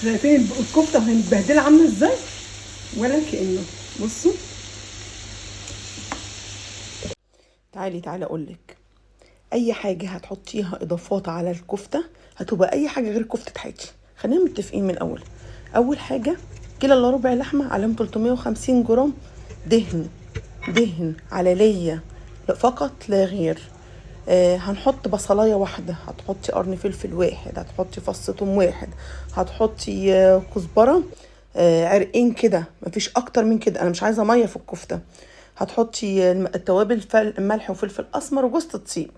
شايفين الكفته وهي متبهدله عامله ازاي؟ ولا كأنه. بصوا تعالي اقولك، اي حاجه هتحطيها اضافات على الكفته هتبقى اي حاجه غير كفته حياتي. خلينا متفقين من الاول. اول حاجه كيلو الا ربع لحمه عليهم 350 جرام دهن على ليا فقط لا غير. هنحط بصلايه واحده، هتحطي قرن فلفل واحد، هتحطي فص ثوم واحد، هتحطي كزبره عرقين كده، مفيش اكتر من كده، انا مش عايزه ميه في الكفته. هتحطي التوابل ملح وفلفل اسمر وجوز الطيب،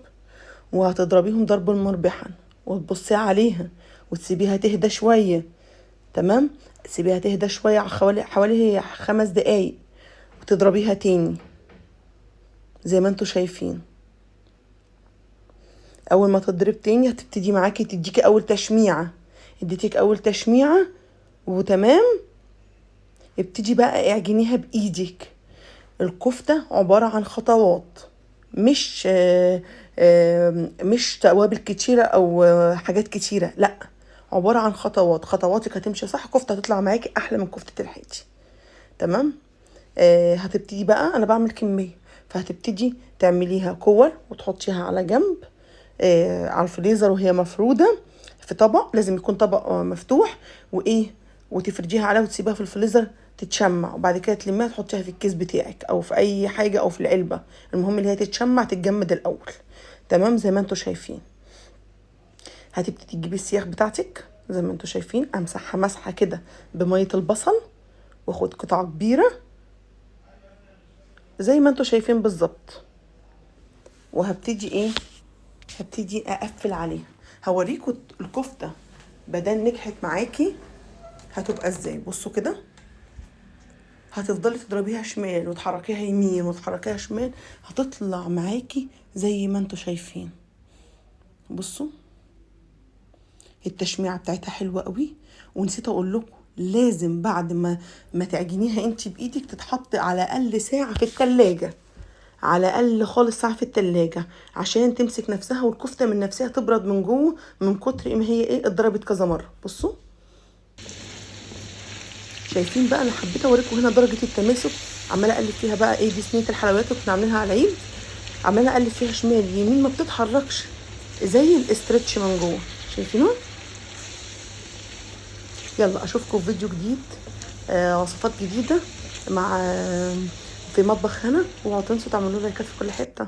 وهتضربيهم ضربا مربحا، وتبصي عليها وتسيبيها تهدى شويه. تمام، سيبيها تهدى شويه حوالي 5 دقايق، وتضربيها تاني زي ما انتوا شايفين. اول ما تضرب تاني هتبتدي معاكي تديكي اول تشميعه، اديتك اول تشميعه وتمام. ابتدي بقى اعجنيها بايدك. الكفته عباره عن خطوات، مش توابل كتيره او حاجات كتيره، لا، عباره عن خطوات. خطواتك هتمشي صح، كفته هتطلع معاكي احلى من كفته الحياتي. تمام. هتبتدي بقى، انا بعمل كميه، فهتبتدي تعمليها كور وتحطيها على جنب على الفريزر وهي مفروده في طبق، لازم يكون طبق مفتوح، وتفرجيها عليها وتسيبها في الفريزر تتشمع، وبعد كده تلميها تحطيها في الكيس بتاعك او في اي حاجه او في العلبه، المهم اللي هي تتشمع تتجمد الاول. تمام زي ما انتوا شايفين. هتبتدي تجيبي السياخ بتاعتك زي ما انتوا شايفين، امسحها مسحه كده بميه البصل، واخد قطعه كبيره زي ما انتوا شايفين بالظبط، وهبتدي هبتدي اقفل عليها. هوريكم الكفته بدل نجحت معاكي هتبقى ازاي. بصوا كده، هتفضلي تضربيها شمال وتحركيها يمين وتحركيها شمال، هتطلع معاكي زي ما انتوا شايفين. بصوا التشميعه بتاعتها حلوه قوي. ونسيت اقول لكم، لازم بعد ما تعجنيها انت بايدك تتحط على الاقل ساعه في التلاجة، على الاقل خالص ساعه في التلاجة، عشان تمسك نفسها والكفته من نفسها تبرد من جوه من كتر ما هي اتضربت كذا مره. بصوا شايفين بقى، انا حبيت اوريكم هنا درجه التماسك. عماله اقلب فيها بقى دي صينيه الحلويات اللي كنا عاملينها على العيد، عماله اقلب فيها شمال يمين، ما بتتحركش، زي الاسترتش من جوه. شايفينه؟ يلا اشوفكم في فيديو جديد، وصفات جديده مع في مطبخ هنا. واوعوا تنسوا تعملوا لايكات في كل حته.